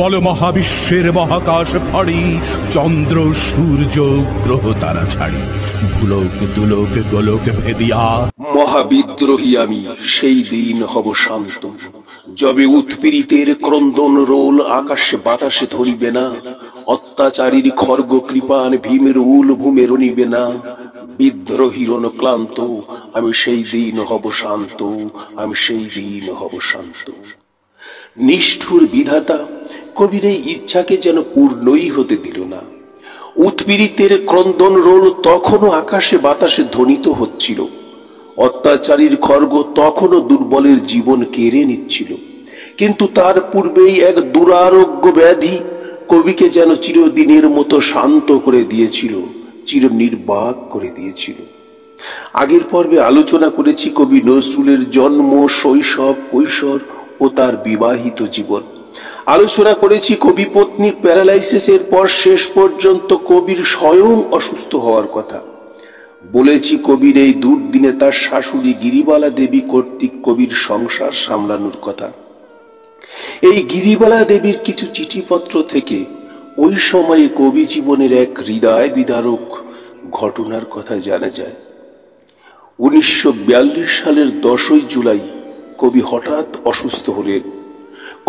বল মহাবিশ্বের মহাকাশ ফাড়ি, চন্দ্র সূর্য গ্রহ তারা ছাড়ি, ভুলোক দুলোক গোলক ভেদিয়া। মহাবিদ্রোহী আমি, সেই দিন হব শান্ত, যবে উৎপীড়িতের ক্রন্দন রোল আকাশে বাতাসে ধরিবে না, অত্যাচারীর খর্গ কৃপান ভীমের উল ভূমে রনিবে না। বিদ্রোহীর অনুক্লান্ত আমি, সেই দিন হব শান্ত, আমি সেই দিন হব শান্ত। নিষ্ঠুর বিধাতা কবির এই ইচ্ছাকে যেন পূর্ণই হতে দিল না। উৎপীড়িতের ক্রন্দন রোল তখনও আকাশে বাতাসে ধ্বনিত হচ্ছিল, অত্যাচারীর খর্গ তখনও দুর্বলের জীবন কেড়ে নিচ্ছিল। কিন্তু তার পূর্বেই এক দুরারোগ্য ব্যাধি কবিকে যেন চিরদিনের মতো শান্ত করে দিয়েছিল, চির নির্বাক করে দিয়েছিল। আগের পর্বে আলোচনা করেছি কবি নজরুলের জন্ম, শৈশব, কৈশোর ও তার বিবাহিত জীবন। আলোচনা করেছি কবি পত্নীর প্যারালাইসিসের পর শেষ পর্যন্ত কবির স্বয়ং অসুস্থ হওয়ার কথা। বলেছি কবির এই দুর্দিনে তার শাশুড়ি গিরিবালা দেবী কর্তৃক কবির সংসার সামলানোর কথা। এই গিরিবালা দেবীর কিছু চিঠিপত্র থেকে ওই সময়ে কবি জীবনের এক হৃদয় বিদারক ঘটনার কথা জানা যায়। 1942 সালের 10ই জুলাই কবি হঠাৎ অসুস্থ হলেন।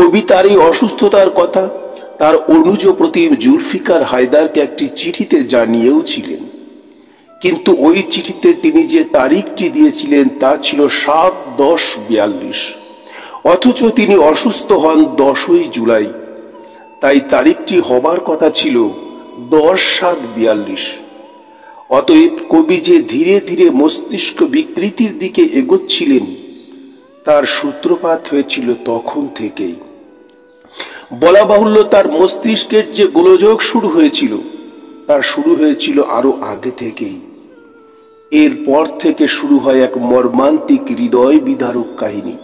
কবি তার এই অসুস্থতার কথা তার অনুজ প্রতিম জুলফিকার হায়দারকে একটি চিঠিতে জানিয়েও ছিলেন। কিন্তু ওই চিঠিতে তিনি যে তারিখটি দিয়েছিলেন তা ছিল 7/10/42, অথচ তিনি অসুস্থ হন 10ই জুলাই। তাই তারিখটি হবার কথা ছিল 10/7/42। অতএব কবি যে ধীরে ধীরে মস্তিষ্ক বিকৃতির দিকে এগোচ্ছিলেন তার সূত্রপাত হয়েছিল তখন থেকেই। বলা বাহুল্য, তার মস্তিষ্কের যে গোলযোগ শুরু হয়েছিল তার শুরু হয়েছিল আরো আগে থেকেই। এরপর থেকে শুরু হয় এক মর্মান্তিক হৃদয় বিদারক কাহিনী।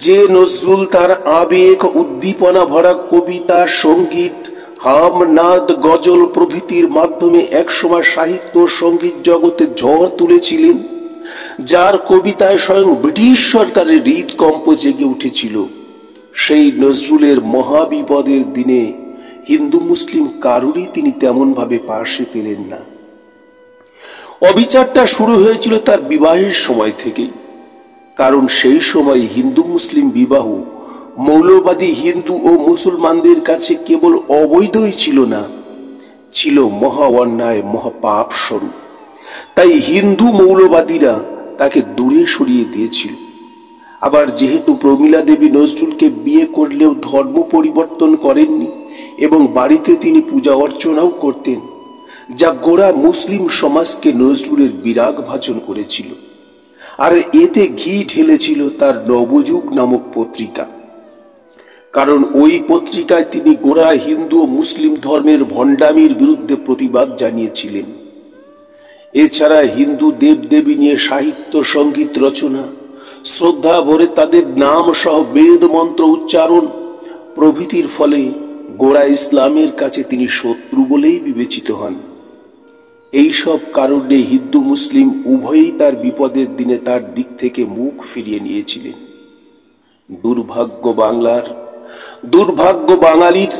যে নজরুল তার আবেগ, উদ্দীপনা ভরা কবিতা, সঙ্গীত, হাম, নাদ, গজল প্রভৃতির মাধ্যমে একসময় সাহিত্য সঙ্গীত জগতে ঝড় তুলেছিলেন, যার কবিতায় স্বয়ং ব্রিটিশ সরকারের হৃদকম্প জেগে উঠেছিল, সেই নজরুলের মহাবিপদের দিনে হিন্দু মুসলিম কারুরই তিনি তেমন ভাবে পাশে পেলেন না। অবিচারটা শুরু হয়েছিল তার বিবাহের সময় থেকেই। কারণ সেই সময় হিন্দু মুসলিম বিবাহ মৌলবাদী হিন্দু ও মুসলমানদের কাছে কেবল অবৈধই ছিল না, ছিল মহা অন্যায়, মহাপাপ স্বরূপ। তাই হিন্দু মৌলবাদীরা তাকে দূরে সরিয়ে দিয়েছিল। আবার যেহেতু প্রমীলা দেবী নজরুলকে বিয়ে করলেও ধর্ম পরিবর্তন করেননি এবং বাড়িতে তিনি পূজা অর্চনাও করতেন, যা গোড়া মুসলিম সমাজকে নজরুলের বিরাগ ভাজন করেছিল। আর এতে ঘি ঢেলেছিল তার নবযুগ নামক পত্রিকা। কারণ ওই পত্রিকায় তিনি গোড়া হিন্দু ও মুসলিম ধর্মের ভণ্ডামির বিরুদ্ধে প্রতিবাদ জানিয়েছিলেন। এছাড়া হিন্দু দেবদেবী নিয়ে সাহিত্য সঙ্গীত রচনা, শ্রদ্ধা ভরে তাদের নাম সহ বেদ মন্ত্র উচ্চারণ প্রভৃতির ফলে গোড়া ইসলামের কাছে তিনি শত্রু বলেই বিবেচিত হন। এইসব কারণে হিন্দু মুসলিম উভয়েই তার বিপদের দিনে তার দিক থেকে মুখ ফিরিয়ে নিয়েছিলেন। দুর্ভাগ্য বাঙালির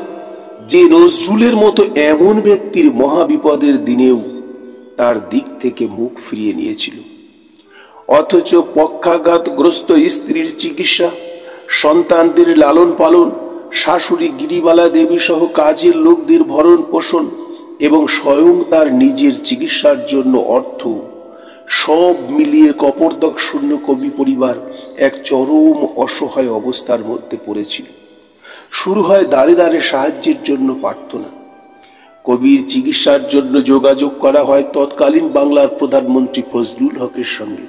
যে নজরুলের মতো এমন ব্যক্তির মহাবিপদের দিনেও তার দিক থেকে মুখ ফিরিয়ে নিয়েছিল। অথচ পক্ষাঘাতগ্রস্ত স্ত্রীর চিকিৎসা, সন্তানদের লালন পালন, শাশুড়ি গিরিবালা দেবী সহ কাজের লোকদের ভরণ পোষণ এবং স্বয়ং তার নিজের চিকিৎসার জন্য অর্থ, সব মিলিয়ে কপর্দক শূন্য কবি পরিবার এক চরম অসহায় অবস্থার মধ্যে পড়েছিল। শুরু হয় দাঁড়ে দাঁড়ে সাহায্যের জন্য প্রার্থনা। কবির চিকিৎসার জন্য যোগাযোগ করা হয় তৎকালীন বাংলার প্রধানমন্ত্রী ফজলুল হকের সঙ্গে।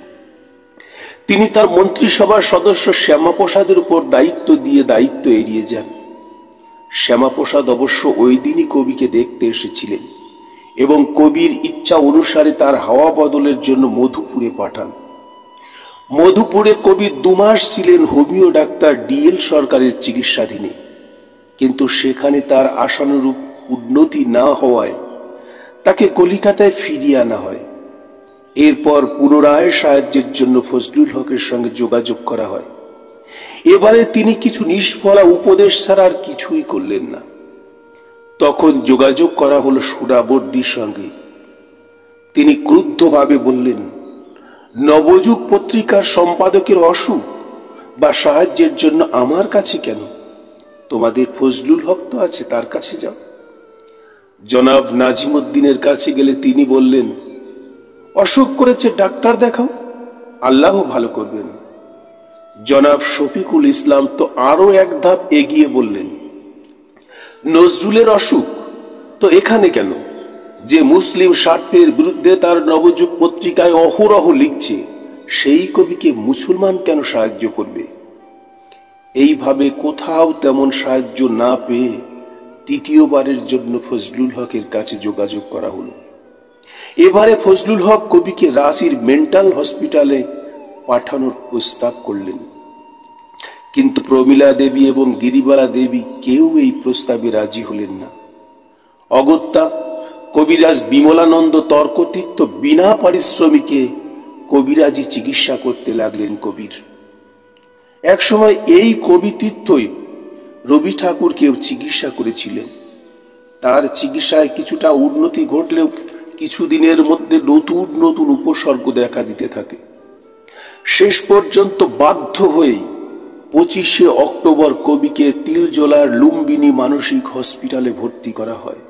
তিনি তার মন্ত্রিসভার সদস্য শ্যামাপ্রসাদের উপর দায়িত্ব দিয়ে দায়িত্ব এড়িয়ে যান। শ্যামাপ্রসাদ অবশ্য ওই দিনই কবিকে দেখতে এসেছিলেন এবং কবির ইচ্ছা অনুসারে তার হাওয়া বদলের জন্য মধুপুরে পাঠান। মধুপুরে কবি 2 মাস ছিলেন হোমিও ডাক্তার DL সরকারের চিকিৎসাধীনে, কিন্তু সেখানে তার আশানুরূপ উন্নতি না হওয়ায় তাকে কলিকাতায় ফিরিয়ে আনা হয়। এরপর পুনরায় সাহায্যের জন্য ফজলুল হকের সঙ্গে যোগাযোগ করা হয়। এবারে তিনি কিছু নিষ্ফলা উপদেশ ছাড়া আর কিছুই করলেন না। তখন যোগাযোগ করা হলো সুরাবর্দীর সঙ্গে। তিনি ক্রুদ্ধভাবে বললেন, নবযুগ পত্রিকার সম্পাদকের অসুখ বা সাহায্যের জন্য আমার কাছে কেন? তোমাদের ফজলুল হক তো আছে, তার কাছে যাও। জনাব নাজিমুদ্দিনের কাছে গেলে তিনি বললেন, অসুখ করেছে, ডাক্তার দেখাও, আল্লাহ ভালো করবেন। জনাব শফিকুল ইসলাম তো আরো এক ধাপ এগিয়ে বললেন, নজরুলের অসুখ তো এখানে কেন? যে মুসলিম স্বার্থের বিরুদ্ধে তার নবযুগ পত্রিকায় অহরহ লিখছে, সেই কবিকে মুসলমান কেন সাহায্য করবে? এইভাবে কোথাও তেমন সাহায্য না পেয়ে তৃতীয়বারের জন্য ফজলুল হকের কাছে যোগাযোগ করা হলো। এবারে ফজলুল হক কবিকে রাঁচির মেন্টাল হসপিটালে পাঠানোর প্রস্তাব করলেন, কিন্তু প্রমীলা দেবী এবং গিরিবালা দেবী কেউ এই প্রস্তাবে রাজি হলেন না। অগত্যা কবিরাজ বিমলানন্দ তর্কতীর্থ বিনা পারিশ্রমিকে কবিরাজি চিকিৎসা করতে লাগলেন কবির। একসময় এই কবিতীর্থই রবি ঠাকুরকেও চিকিৎসা করেছিলেন। তার চিকিৎসায় কিছুটা উন্নতি ঘটলেও কিছুদিনের মধ্যে নতুন নতুন উপসর্গ দেখা দিতে থাকে। শেষ পর্যন্ত বাধ্য হয়েই 25শে অক্টোবর কবিকে তিলজলার লুম্বিনী মানসিক হসপিটালে ভর্তি করা হয়।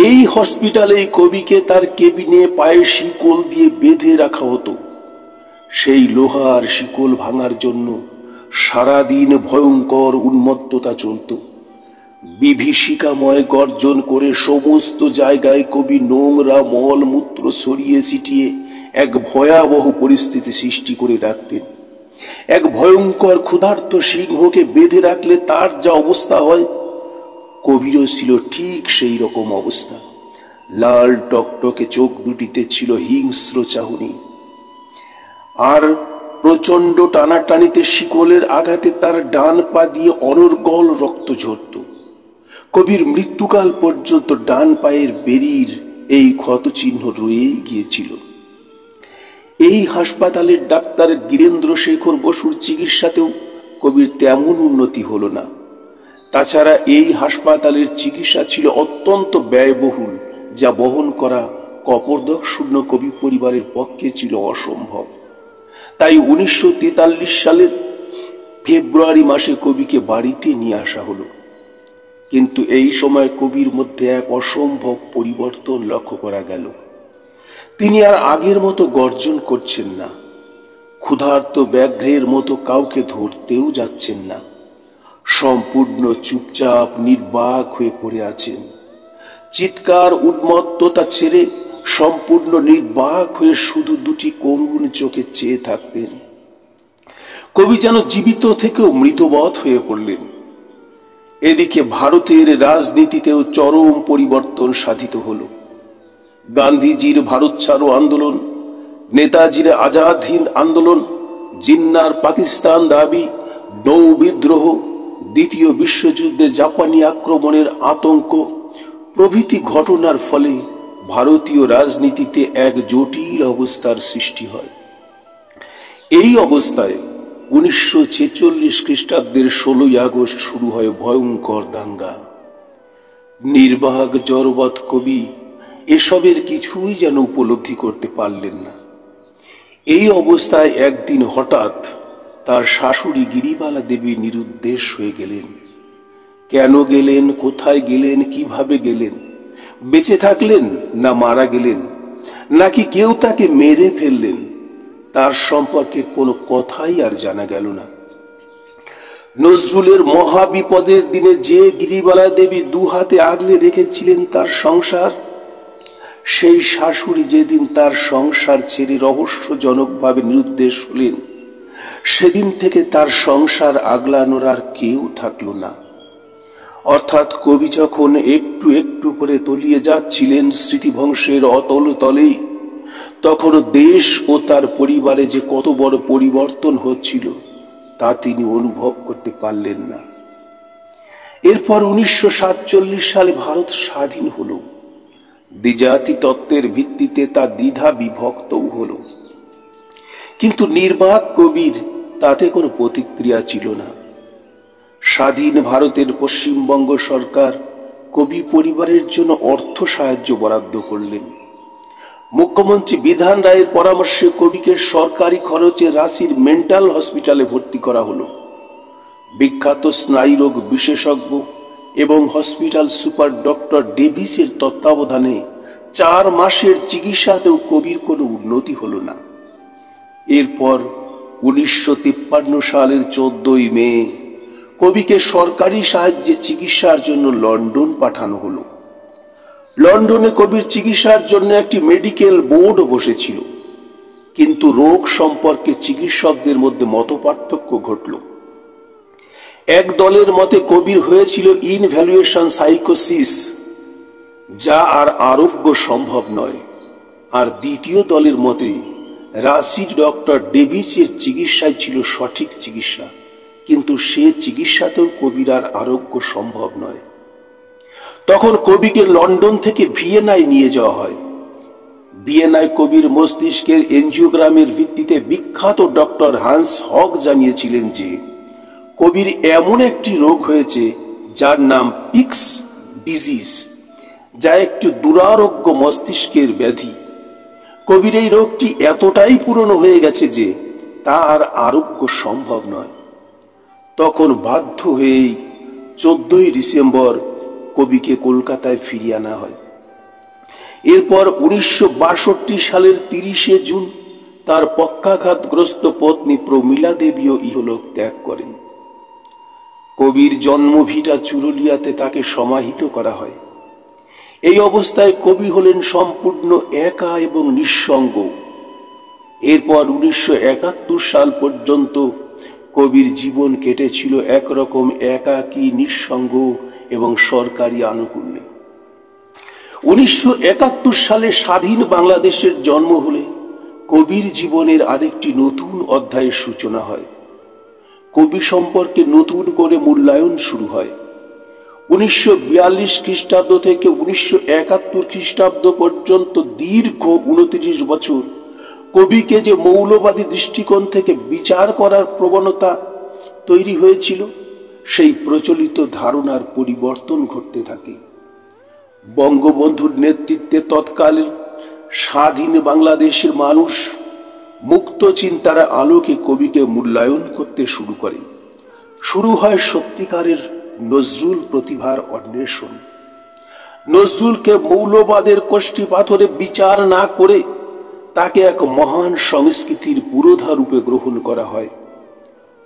এই হসপিটালেই কবিকে তার কেবিনে পায়ে শিকল দিয়ে বেঁধে রাখা হতো। সেই লোহার শিকল ভাঙার জন্য সারাদিন ভয়ঙ্কর উন্মত্ততা চলত। বিভীষিকাময় গর্জন করে সমস্ত জায়গায় কবি নোংরা মলমূত্র ছড়িয়ে ছিটিয়ে এক ভয়াবহ পরিস্থিতি সৃষ্টি করে রাখতেন। এক ভয়ঙ্কর ক্ষুধার্ত সিংহকে বেঁধে রাখলে তার যা অবস্থা হয়, কবিরও ছিল ঠিক সেই রকম অবস্থা। লাল টকটকে চোখ দুটিতে ছিল হিংস্র চাহনি, আর প্রচন্ড টানাটানিতে শিকলের আঘাতে তার ডান পা দিয়ে অনর্গল রক্ত ঝরত। কবির মৃত্যুকাল পর্যন্ত ডান পায়ের বেরির এই ক্ষত চিহ্ন রয়েই গিয়েছিল। এই হাসপাতালের ডাক্তার গিরেন্দ্র শেখর বসুর চিকিৎসাতেও কবির তেমন উন্নতি হলো না। তাছাড়া এই হাসপাতালের চিকিৎসা ছিল অত্যন্ত ব্যয়বহুল, যা বহন করা কপর্দক শূন্য কবি পরিবারের পক্ষে ছিল অসম্ভব। তাই 1943 সালের ফেব্রুয়ারি মাসে কবিকে বাড়িতে নিয়ে আসা হলো। কিন্তু এই সময় কবির মধ্যে এক অসম্ভব পরিবর্তন লক্ষ্য করা গেল। তিনি আর আগের মতো গর্জন করছেন না, ক্ষুধার্ত ব্যাঘ্রের মতো কাউকে ধরতেও যাচ্ছেন না। সম্পূর্ণ চুপচাপ নির্বাক হয়ে পড়ে আছেন। চিৎকার উন্মত্ততা ছেড়ে সম্পূর্ণ নির্বাক হয়ে শুধু দুটি করুণ চোখে চেয়ে থাকতেন। কবি যেন জীবিত থেকেও মৃতবৎ হয়ে পড়লেন। এদিকে ভারতের রাজনীতিতেও চরম পরিবর্তন সাধিত হল। গান্ধীজির ভারত ছাড়ো আন্দোলন, নেতাজির আজাদ হিন্দ আন্দোলন, জিন্নার পাকিস্তান দাবি, নৌ বিদ্রোহ, দ্বিতীয় বিশ্বযুদ্ধে জাপানি আক্রমণের আতঙ্ক প্রভৃতি ঘটনার ফলে ভারতীয় রাজনীতিতে এক জটিল অবস্থার সৃষ্টি হয়। এই অবস্থায় 1946 খ্রিস্টাব্দের 16ই আগস্ট শুরু হয় ভয়ঙ্কর দাঙ্গা। নির্বাক জড়বৎ কবি এসবের কিছুই যেন উপলব্ধি করতে পারলেন না। এই অবস্থায় একদিন হঠাৎ তার শাশুড়ি গিরিবালা দেবী নিরুদ্দেশ হয়ে গেলেন। কেন গেলেন, কোথায় গেলেন, কিভাবে গেলেন, বেঁচে থাকলেন না মারা গেলেন, নাকি কেউ তাকে মেরে ফেললেন, তার সম্পর্কে কোনো কথাই আর জানা গেল না। নজরুলের মহাবিপদের দিনে যে গিরিবালা দেবী দু হাতে আগলে রেখেছিলেন তার সংসার, সেই শাশুড়ি যেদিন তার সংসার ছেড়ে রহস্যজনকভাবে নিরুদ্দেশ হলেন, সেদিন থেকে তার সংসার আগলানোর আর কেউ থাকল না। অর্থাৎ কবি যখন একটু একটু করে তলিয়ে যাচ্ছিলেন স্মৃতিভংশের অতল তলেই, তখন দেশ ও তার পরিবারে যে কত বড় পরিবর্তন হচ্ছিল তা তিনি অনুভব করতে পারলেন না। এরপর 1947 সালে ভারত স্বাধীন হল। দ্বিজাতি তত্ত্বের ভিত্তিতে তা দ্বিধা বিভক্তও হল। কিন্তু নির্বাক কবির তাতে কোনো প্রতিক্রিয়া ছিল না। স্বাধীন ভারতের পশ্চিমবঙ্গ সরকার কবি পরিবারের জন্য অর্থ সাহায্য বরাদ্দ করলেন। মুখ্যমন্ত্রী বিধান রায়ের পরামর্শে কবিকে সরকারি খরচে রাঁচির মেন্টাল হসপিটালে ভর্তি করা হলো। বিখ্যাত স্নায়ুরোগ বিশেষজ্ঞ এবং হসপিটাল সুপার ডক্টর ডেভিসের তত্ত্বাবধানে 4 মাসের চিকিৎসাতেও কবির কোনো উন্নতি হলো না। এরপর 1953 সালের 14 মে কবিকে সরকারি সাহায্যে চিকিৎসার জন্য লন্ডন পাঠানো হলো। লন্ডনে কবির চিকিৎসার জন্য একটি মেডিকেল বোর্ড বসেছিল, কিন্তু রোগ সম্পর্কে চিকিৎসকদের মধ্যে মতপার্থক্য ঘটল। এক দলের মতে কবির হয়েছিল ইনভ্যালুয়েশন সাইকোসিস, যা আর আরোগ্য সম্ভব নয়, আর দ্বিতীয় দলের মতে রাঁচির ডক্টর ডেভিসের চিকিৎসাই ছিল সঠিক চিকিৎসা, কিন্তু সে চিকিৎসাতেও কবির আর আরোগ্য সম্ভব নয়। তখন কবিকে লন্ডন থেকে ভিয়েনায় নিয়ে যাওয়া হয়। ভিয়েনায় কবির মস্তিষ্কের এনজিওগ্রামের ভিত্তিতে বিখ্যাত ডক্টর হান্স হগ জানিয়েছিলেন যে কবির এমন একটি রোগ হয়েছে যার নাম পিক্স ডিজিজ, যা একটি দুরারোগ্য মস্তিষ্কের ব্যাধি। কবির এই রোগটি এতটাই পুরনো হয়ে গেছে যে তার আরোগ্য সম্ভব নয়। তখন বাধ্য হয়েই 14 ডিসেম্বর কবিকে কলকাতায় ফিরিয়ে আনা হয়। এরপর 1962 সালের 30 জুন তার পক্ষাঘাতগ্রস্ত পত্নী প্রমীলা দেবীও ইহলোক ত্যাগ করেন। কবির জন্মভিটা চুরুলিয়াতে তাকে সমাহিত করা হয়। এই অবস্থায় কবি হলেন সম্পূর্ণ একা এবং নিঃসঙ্গ। এরপর 1971 সাল পর্যন্ত কবির জীবন কেটেছিল একরকম একাকী, নিঃসঙ্গ এবং সরকারি আনুকূল্যে। 1971 সালে স্বাধীন বাংলাদেশের জন্ম হলে কবির জীবনের আরেকটি নতুন অধ্যায়ের সূচনা হয়। কবি সম্পর্কে নতুন করে মূল্যায়ন শুরু হয়। 1942 খ্রিস্টাব্দ থেকে 1971 খ্রিস্টাব্দ পর্যন্ত দীর্ঘ 29 বছর কবিকে যে মৌলবাদী দৃষ্টিকোণ থেকে বিচার করার প্রবণতা তৈরি হয়েছিল, সেই প্রচলিত ধারণার পরিবর্তন ঘটতে থাকে। বঙ্গবন্ধুর নেতৃত্বে তৎকালীন স্বাধীন বাংলাদেশের মানুষ মুক্ত চিন্তার আলোকে কবিকে মূল্যায়ন করতে শুরু করে। শুরু হয় সত্যিকারের নজরুল প্রতিভার অন্বেষণ। নজরুলকে মৌলবাদের কষ্টি পাথরে বিচার না করে তাকে এক মহান সংস্কৃতির পুরোধা রূপে গ্রহণ করা হয়।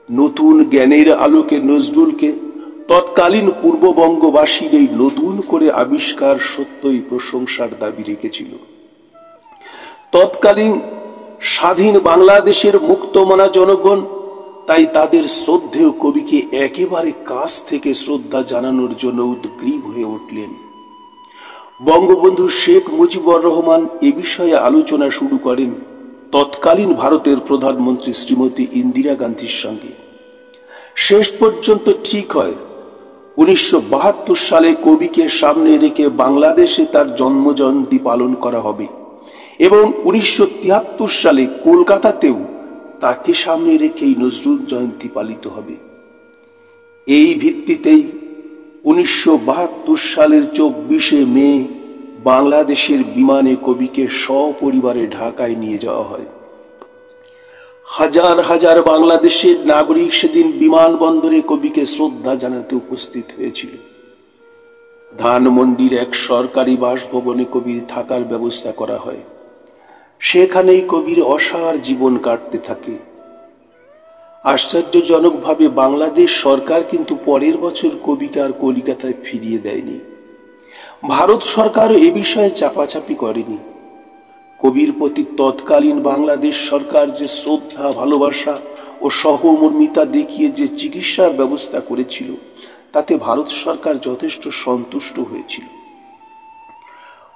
নতুন জ্ঞানের আলোকে নজরুলকে তৎকালীন পূর্ববঙ্গবাসীর এই নতুন করে আবিষ্কার সত্যই প্রশংসার দাবি রেখেছিল। তৎকালীন স্বাধীন বাংলাদেশের মুক্তমনা জনগণ তাই তাদের শ্রদ্ধেয় কবিকে একেবারে কাছ থেকে শ্রদ্ধা জানানোর জন্য উদ্গ্রীব হয়ে উঠলেন। বঙ্গবন্ধু শেখ মুজিবুর রহমান এ বিষয়ে আলোচনা শুরু করেন তৎকালীন ভারতের প্রধানমন্ত্রী শ্রীমতী ইন্দিরা গান্ধীর সঙ্গে। শেষ পর্যন্ত ঠিক হয় 1972 সালে কবিকে সামনে রেখে বাংলাদেশে তার জন্মজয়ন্তী পালন করা হবে এবং 1973 সালে কলকাতাতেও তাকে সামনে রেখেই নজরুল জয়ন্তী পালিত হবে। এই ভিত্তিতেই 1972 সালের 24 মে বাংলাদেশের বিমানে কবিকে সপরিবারে ঢাকায় নিয়ে যাওয়া হয়। হাজার হাজার বাংলাদেশের নাগরিক সেদিন বিমানবন্দরে কবিকে শ্রদ্ধা জানাতে উপস্থিত হয়েছিল। ধানমন্ডির এক সরকারি বাসভবনে কবির থাকার ব্যবস্থা করা হয়। সেখানেই কবির অসার জীবন কাটতে থাকে। আশ্চর্যজনকভাবে বাংলাদেশ সরকার কিন্তু পরের বছর কবিকে আর কলিকাতায় ফিরিয়ে দেয়নি। ভারত সরকারও এ বিষয়ে চাপাচাপি করেনি। কবির প্রতি তৎকালীন বাংলাদেশ সরকার যে শ্রদ্ধা, ভালোবাসা ও সহমর্মিতা দেখিয়ে যে চিকিৎসার ব্যবস্থা করেছিল, তাতে ভারত সরকার যথেষ্ট সন্তুষ্ট হয়েছিল।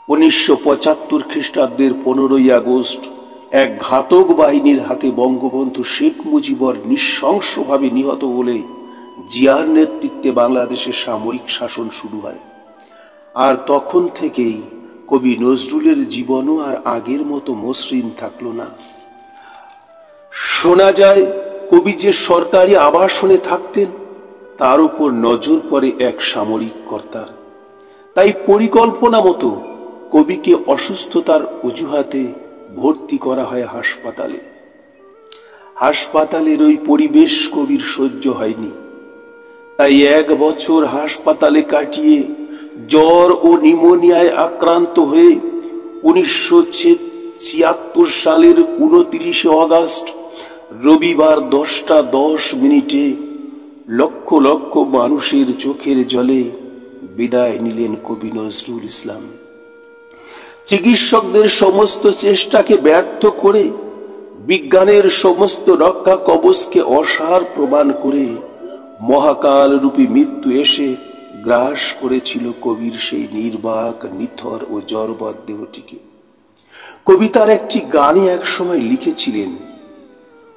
1975 খ্রিস্টাব্দের 15 আগস্ট এক ঘাতক বাহিনীর হাতে বঙ্গবন্ধু শেখ মুজিবুর নৃশংসভাবে নিহত হলে জিয়ার নেতৃত্বে বাংলাদেশে সামরিক শাসন শুরু হয়। আর তখন থেকেই কবি নজরুলের জীবনও আর আগের মতো মসৃণ থাকলো না। শোনা যায় কবি যে সরকারি আবাসনে থাকতেন তার উপর নজর পড়ে এক সামরিক কর্তার। তাই পরিকল্পনা মতো কবিকে অসুস্থতার অজুহাতে ভর্তি করা হয় হাসপাতালে। হাসপাতালের ওই পরিবেশ কবির সহ্য হয়নি, তাই 1 বছর হাসপাতালে কাটিয়ে জ্বর ও নিউমোনিয়ায় আক্রান্ত হয়ে 1976 সালের 29 আগস্ট রবিবার 10:10 লক্ষ লক্ষ মানুষের চোখের জলে বিদায় নিলেন কবি নজরুল ইসলাম। চিকিৎসকদের সমস্ত চেষ্টাকে ব্যর্থ করে, বিজ্ঞানের সমস্ত রক্ষা কবচকে অসার প্রমাণ করে মহাকাল রূপী মৃত্যু এসে গ্রাস করেছিল কবির সেই নির্বাক, নিথর ও জড়বৎ দেহটিকে। কবিতার একটি গানে একসময় লিখেছিলেন,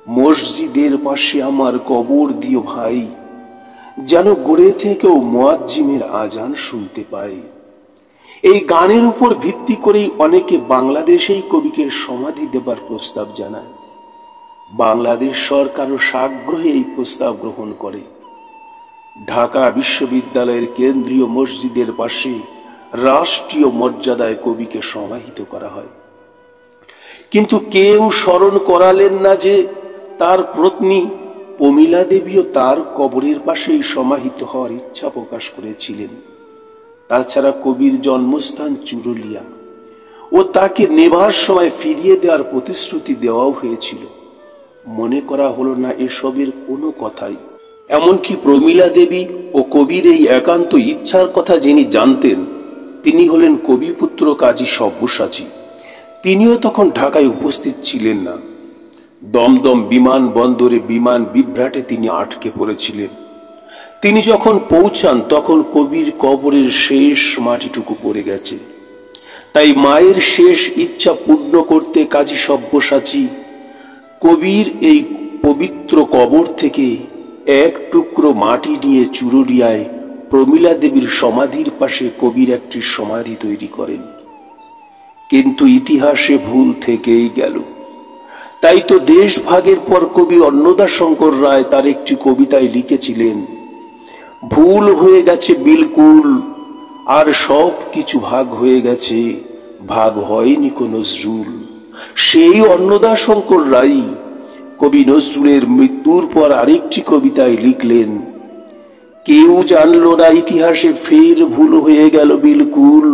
মসজিদের পাশে আমার কবর দিও ভাই, যেন গড়ে থেকেও মুয়াজ্জিমের আজান শুনতে পাই। এই গানের উপর ভিত্তি করেই অনেকে বাংলাদেশেই কবিকে সমাধি দেবার প্রস্তাব জানায়। বাংলাদেশ সরকারও সাগ্রহে এই প্রস্তাব গ্রহণ করে। ঢাকা বিশ্ববিদ্যালয়ের কেন্দ্রীয় মসজিদের পাশে রাষ্ট্রীয় মর্যাদায় কবিকে সমাহিত করা হয়। কিন্তু কেউ স্মরণ করালেন না যে তার পত্নী প্রমীলা দেবীও তার কবরের পাশেই সমাহিত হওয়ার ইচ্ছা প্রকাশ করেছিলেন। তাছাড়া কবির জন্মস্থান চুরুলিয়া ও তাকে নেবার সময় ফিরিয়ে দেওয়ার প্রতিশ্রুতি দেওয়াও হয়েছিল। মনে করা হলো না এসবের কোনো কথাই। এমনকি প্রমীলা দেবী ও কবির এই একান্ত ইচ্ছার কথা যিনি জানতেন তিনি হলেন কবিপুত্র কাজী সব্যসাচী। তিনিও তখন ঢাকায় উপস্থিত ছিলেন না। দমদম বিমানবন্দরে বিমান বিভ্রাটে তিনি আটকে পড়েছিলেন। তিনি যখন পৌঁছান তখন কবির কবরের শেষ মাটিটুকু পড়ে গেছে। তাই মায়ের শেষ ইচ্ছা পূর্ণ করতে কাজী সব্যসাচী কবির এই পবিত্র কবর থেকে এক টুকরো মাটি নিয়ে চুরুলিয়ায় প্রমীলা দেবীর সমাধির পাশে কবির একটি সমাধি তৈরি করেন। কিন্তু ইতিহাসে ভুল থেকেই গেল। তাই তো দেশ ভাগের পর কবি অন্নদাশঙ্কর রায় তার একটি কবিতায় লিখেছিলেন, ভুল হয়ে গেছে বিলকুল, আর সব কিছু ভাগ হয়ে গেছে, ভাগ হয়নি কোন নজরুল। সেই অন্নদাশঙ্কর রায় কবি নজরুলের মৃত্যুর পর আরেকটি কবিতায় লিখলেন, কেউ জানলো না ইতিহাসে ফের ভুল হয়ে গেল বিলকুল,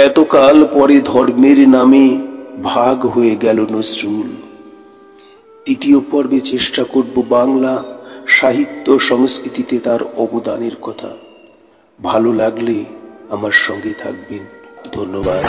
এতকাল পরে ধর্মের নামে ভাগ হয়ে গেল নজরুল। তৃতীয় পর্বে চেষ্টা করব বাংলা সাহিত্য সংস্কৃতিতে তার অবদানের কথা। ভালো লাগলে আমার সঙ্গে থাকবেন। ধন্যবাদ।